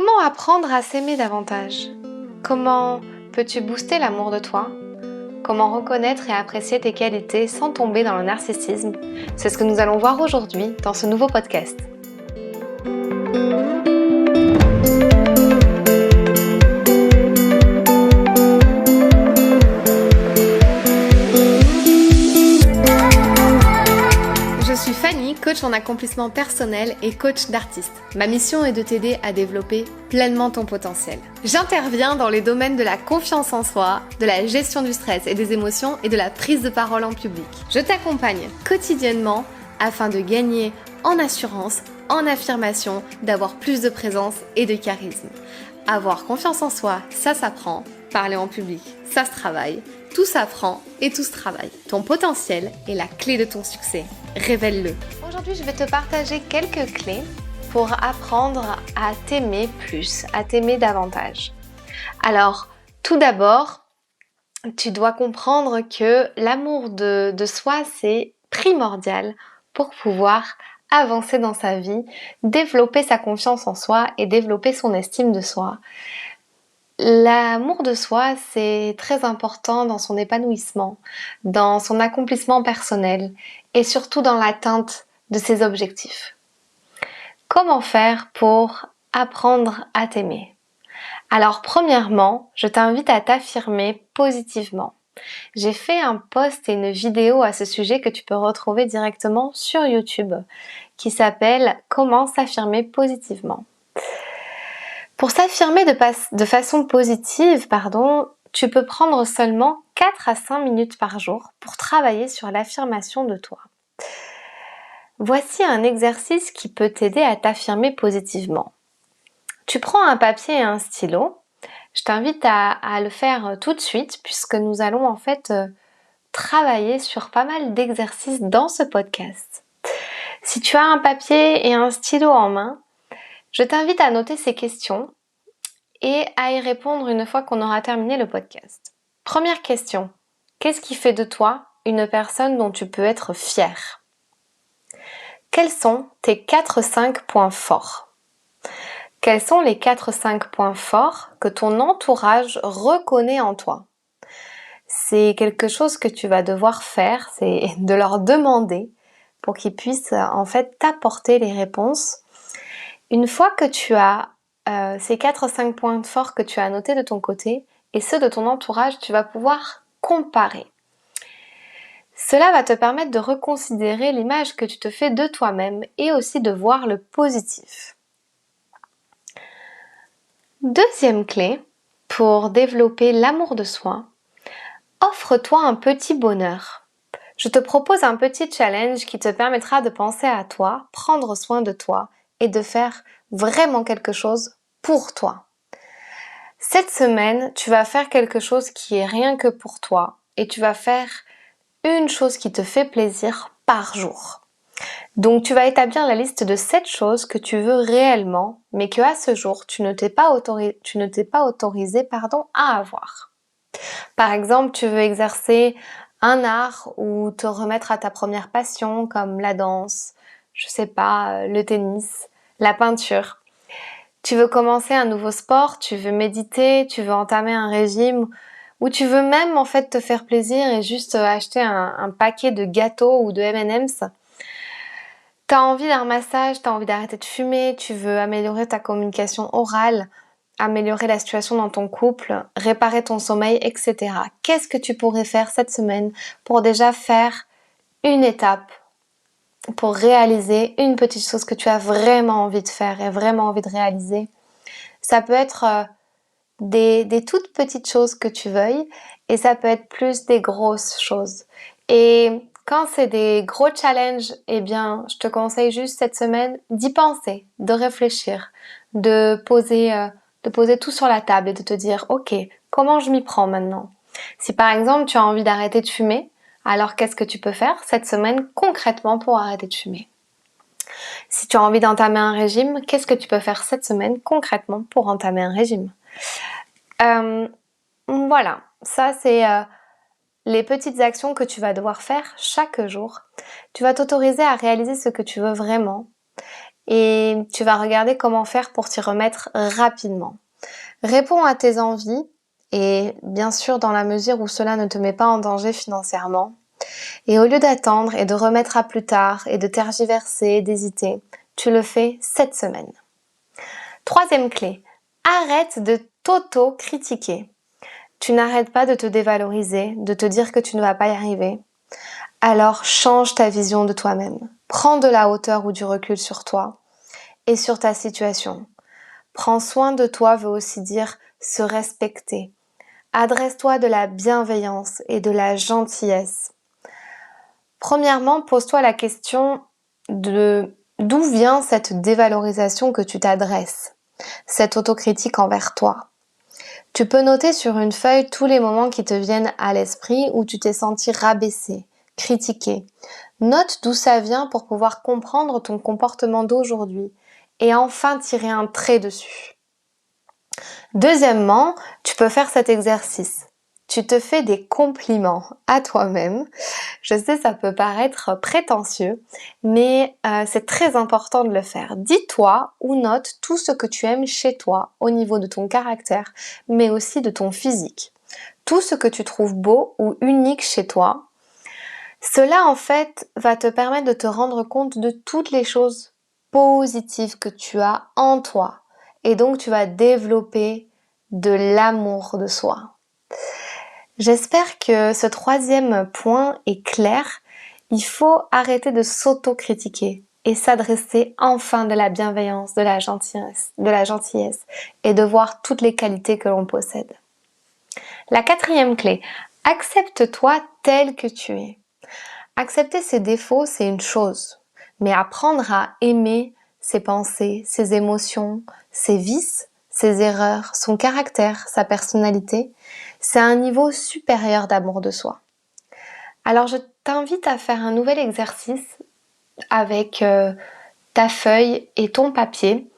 Comment apprendre à s'aimer davantage? Comment peux-tu booster l'amour de toi? Comment reconnaître et apprécier tes qualités sans tomber dans le narcissisme? C'est ce que nous allons voir aujourd'hui dans ce nouveau podcast. Je suis Fanny, coach en accomplissement personnel et coach d'artiste. Ma mission est de t'aider à développer pleinement ton potentiel. J'interviens dans les domaines de la confiance en soi, de la gestion du stress et des émotions et de la prise de parole en public. Je t'accompagne quotidiennement afin de gagner en assurance, en affirmation, d'avoir plus de présence et de charisme. Avoir confiance en soi, ça s'apprend. Parler en public, ça se travaille. Tout s'apprend et tout se travaille. Ton potentiel est la clé de ton succès. Révèle-le. Aujourd'hui, je vais te partager quelques clés pour apprendre à t'aimer plus, à t'aimer davantage. Alors, tout d'abord, tu dois comprendre que l'amour de soi, c'est primordial pour pouvoir avancer dans sa vie, développer sa confiance en soi et développer son estime de soi. L'amour de soi, c'est très important dans son épanouissement, dans son accomplissement personnel et surtout dans l'atteinte de ses objectifs. Comment faire pour apprendre à t'aimer? Alors premièrement, je t'invite à t'affirmer positivement. J'ai fait un post et une vidéo à ce sujet que tu peux retrouver directement sur YouTube qui s'appelle « Comment s'affirmer positivement ». Pour s'affirmer de façon positive, tu peux prendre seulement 4 à 5 minutes par jour pour travailler sur l'affirmation de toi. Voici un exercice qui peut t'aider à t'affirmer positivement. Tu prends un papier et un stylo. Je t'invite à le faire tout de suite puisque nous allons en fait travailler sur pas mal d'exercices dans ce podcast. Si tu as un papier et un stylo en main, je t'invite à noter ces questions et à y répondre une fois qu'on aura terminé le podcast. Première question, qu'est-ce qui fait de toi une personne dont tu peux être fier? Quels sont tes 4-5 points forts? Quels sont les 4-5 points forts que ton entourage reconnaît en toi? C'est quelque chose que tu vas devoir faire, c'est de leur demander pour qu'ils puissent en fait t'apporter les réponses. Une fois que tu as ces 4-5 points forts que tu as notés de ton côté et ceux de ton entourage, tu vas pouvoir comparer. Cela va te permettre de reconsidérer l'image que tu te fais de toi-même et aussi de voir le positif. Deuxième clé pour développer l'amour de soi, offre-toi un petit bonheur. Je te propose un petit challenge qui te permettra de penser à toi, prendre soin de toi et de faire vraiment quelque chose pour toi. Cette semaine, tu vas faire quelque chose qui est rien que pour toi et tu vas faire une chose qui te fait plaisir par jour. Donc tu vas établir la liste de 7 choses que tu veux réellement, mais que à ce jour, tu ne t'es pas autorisé à avoir. Par exemple, tu veux exercer un art ou te remettre à ta première passion comme la danse, le tennis, la peinture. Tu veux commencer un nouveau sport, tu veux méditer, tu veux entamer un régime ou tu veux même en fait te faire plaisir et juste acheter un paquet de gâteaux ou de M&M's. T'as envie d'un massage, t'as envie d'arrêter de fumer, tu veux améliorer ta communication orale, améliorer la situation dans ton couple, réparer ton sommeil, etc. Qu'est-ce que tu pourrais faire cette semaine pour déjà faire une étape, pour réaliser une petite chose que tu as vraiment envie de faire et vraiment envie de réaliser? Ça peut être des toutes petites choses que tu veuilles et ça peut être plus des grosses choses. Et quand c'est des gros challenges, eh bien, je te conseille juste cette semaine d'y penser, de réfléchir, de poser tout sur la table et de te dire « Ok, comment je m'y prends maintenant ?» Si par exemple, tu as envie d'arrêter de fumer, alors qu'est-ce que tu peux faire cette semaine concrètement pour arrêter de fumer? Si tu as envie d'entamer un régime, qu'est-ce que tu peux faire cette semaine concrètement pour entamer un régime? Voilà, ça c'est les petites actions que tu vas devoir faire chaque jour. Tu vas t'autoriser à réaliser ce que tu veux vraiment et tu vas regarder comment faire pour t'y remettre rapidement. Réponds à tes envies et bien sûr dans la mesure où cela ne te met pas en danger financièrement. Et au lieu d'attendre et de remettre à plus tard et de tergiverser, d'hésiter, tu le fais cette semaine. Troisième clé, arrête de t'auto-critiquer. Tu n'arrêtes pas de te dévaloriser, de te dire que tu ne vas pas y arriver. Alors change ta vision de toi-même. Prends de la hauteur ou du recul sur toi et sur ta situation. Prends soin de toi veut aussi dire se respecter. Adresse-toi de la bienveillance et de la gentillesse. Premièrement, pose-toi la question de d'où vient cette dévalorisation que tu t'adresses, cette autocritique envers toi. Tu peux noter sur une feuille tous les moments qui te viennent à l'esprit où tu t'es senti rabaissé, critiqué. Note d'où ça vient pour pouvoir comprendre ton comportement d'aujourd'hui et enfin tirer un trait dessus. Deuxièmement, tu peux faire cet exercice. Tu te fais des compliments à toi-même. Je sais, ça peut paraître prétentieux, mais c'est très important de le faire. Dis-toi ou note tout ce que tu aimes chez toi au niveau de ton caractère, mais aussi de ton physique. Tout ce que tu trouves beau ou unique chez toi. Cela, en fait, va te permettre de te rendre compte de toutes les choses positives que tu as en toi. Et donc, tu vas développer de l'amour de soi. J'espère que ce troisième point est clair. Il faut arrêter de s'auto-critiquer et s'adresser enfin de la bienveillance, de la gentillesse et de voir toutes les qualités que l'on possède. La quatrième clé, accepte-toi tel que tu es. Accepter ses défauts, c'est une chose, mais apprendre à aimer ses pensées, ses émotions, ses vices, ses erreurs, son caractère, sa personnalité, c'est un niveau supérieur d'amour de soi. Alors je t'invite à faire un nouvel exercice avec ta feuille et ton papier,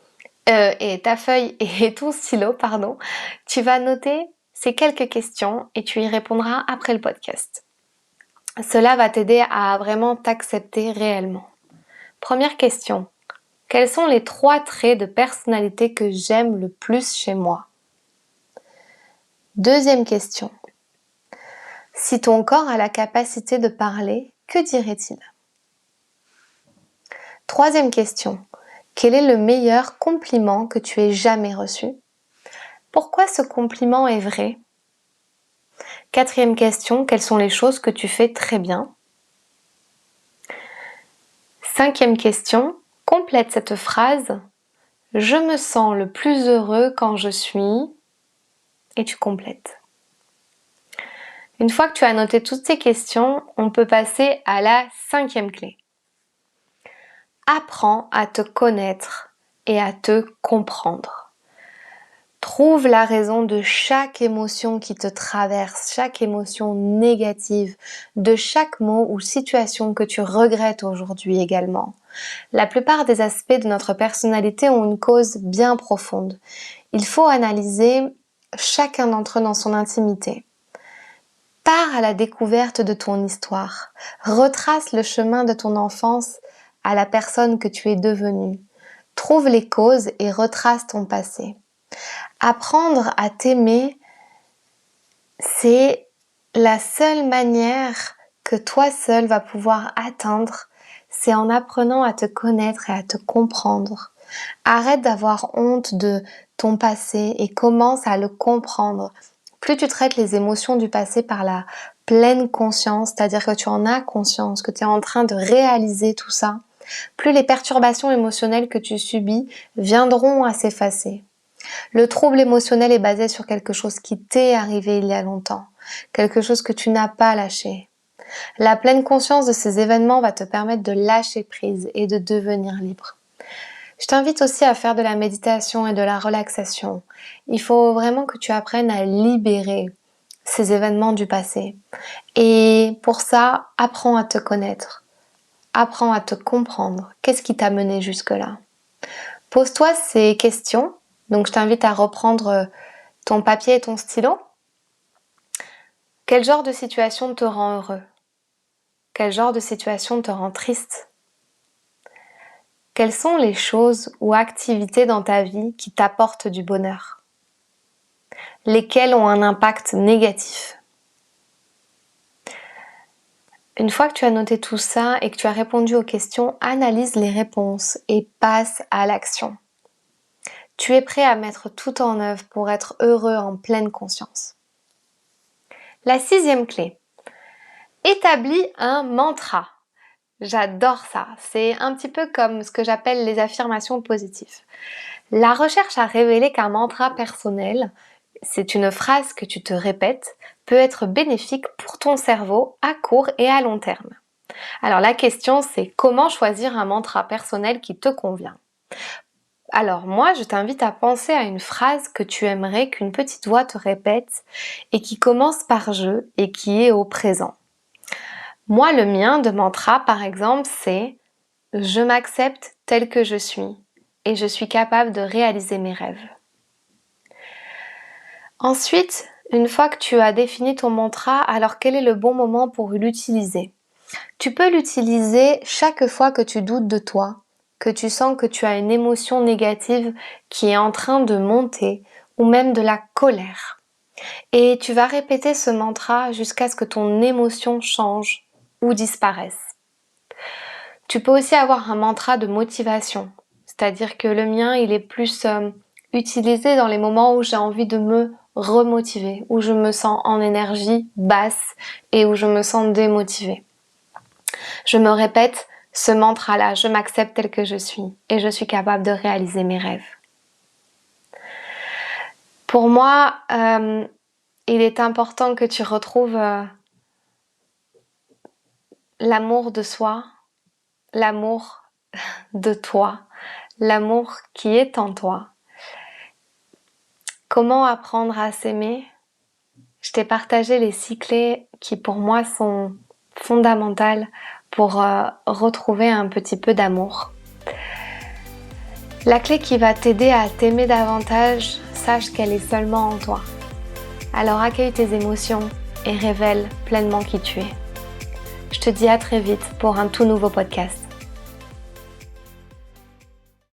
et ton stylo, pardon. Tu vas noter ces quelques questions et tu y répondras après le podcast. Cela va t'aider à vraiment t'accepter réellement. Première question. Quels sont les 3 traits de personnalité que j'aime le plus chez moi? Deuxième question. Si ton corps a la capacité de parler, que dirait-il? Troisième question. Quel est le meilleur compliment que tu aies jamais reçu? Pourquoi ce compliment est vrai? Quatrième question. Quelles sont les choses que tu fais très bien? Cinquième question. Complète cette phrase. Je me sens le plus heureux quand je suis... Et tu complètes. Une fois que tu as noté toutes ces questions, on peut passer à la 5e clé. Apprends à te connaître et à te comprendre. Trouve la raison de chaque émotion qui te traverse, chaque émotion négative, de chaque mot ou situation que tu regrettes aujourd'hui également. La plupart des aspects de notre personnalité ont une cause bien profonde. Il faut analyser chacun d'entre eux dans son intimité. Pars à la découverte de ton histoire. Retrace le chemin de ton enfance à la personne que tu es devenue. Trouve les causes et retrace ton passé. Apprendre à t'aimer, c'est la seule manière que toi seul vas pouvoir atteindre. C'est en apprenant à te connaître et à te comprendre. Arrête d'avoir honte de ton passé et commence à le comprendre. Plus tu traites les émotions du passé par la pleine conscience, c'est-à-dire que tu en as conscience, que tu es en train de réaliser tout ça, plus les perturbations émotionnelles que tu subis viendront à s'effacer. Le trouble émotionnel est basé sur quelque chose qui t'est arrivé il y a longtemps, quelque chose que tu n'as pas lâché. La pleine conscience de ces événements va te permettre de lâcher prise et de devenir libre. Je t'invite aussi à faire de la méditation et de la relaxation. Il faut vraiment que tu apprennes à libérer ces événements du passé. Et pour ça, apprends à te connaître. Apprends à te comprendre. Qu'est-ce qui t'a mené jusque-là? Pose-toi ces questions. Donc, je t'invite à reprendre ton papier et ton stylo. Quel genre de situation te rend heureux? Quel genre de situation te rend triste? Quelles sont les choses ou activités dans ta vie qui t'apportent du bonheur? Lesquelles ont un impact négatif? Une fois que tu as noté tout ça et que tu as répondu aux questions, analyse les réponses et passe à l'action. Tu es prêt à mettre tout en œuvre pour être heureux en pleine conscience. La 6e clé. Établis un mantra. J'adore ça. C'est un petit peu comme ce que j'appelle les affirmations positives. La recherche a révélé qu'un mantra personnel, c'est une phrase que tu te répètes, peut être bénéfique pour ton cerveau à court et à long terme. Alors la question c'est comment choisir un mantra personnel qui te convient. Alors moi je t'invite à penser à une phrase que tu aimerais qu'une petite voix te répète et qui commence par je et qui est au présent. Moi le mien de mantra par exemple c'est « Je m'accepte tel que je suis et je suis capable de réaliser mes rêves ». Ensuite, une fois que tu as défini ton mantra, alors quel est le bon moment pour l'utiliser? Tu peux l'utiliser chaque fois que tu doutes de toi, que tu sens que tu as une émotion négative qui est en train de monter ou même de la colère. Et tu vas répéter ce mantra jusqu'à ce que ton émotion change ou disparaisse. Tu peux aussi avoir un mantra de motivation, c'est-à-dire que le mien, il est plus utilisé dans les moments où j'ai envie de me remotiver, où je me sens en énergie basse et où je me sens démotivée. Je me répète ce mantra-là, je m'accepte tel que je suis et je suis capable de réaliser mes rêves. Pour moi, il est important que tu retrouves l'amour de soi, l'amour de toi, l'amour qui est en toi. Comment apprendre à s'aimer? Je t'ai partagé les 6 clés qui pour moi sont fondamentales pour retrouver un petit peu d'amour. La clé qui va t'aider à t'aimer davantage, sache qu'elle est seulement en toi. Alors accueille tes émotions et révèle pleinement qui tu es. Je te dis à très vite pour un tout nouveau podcast.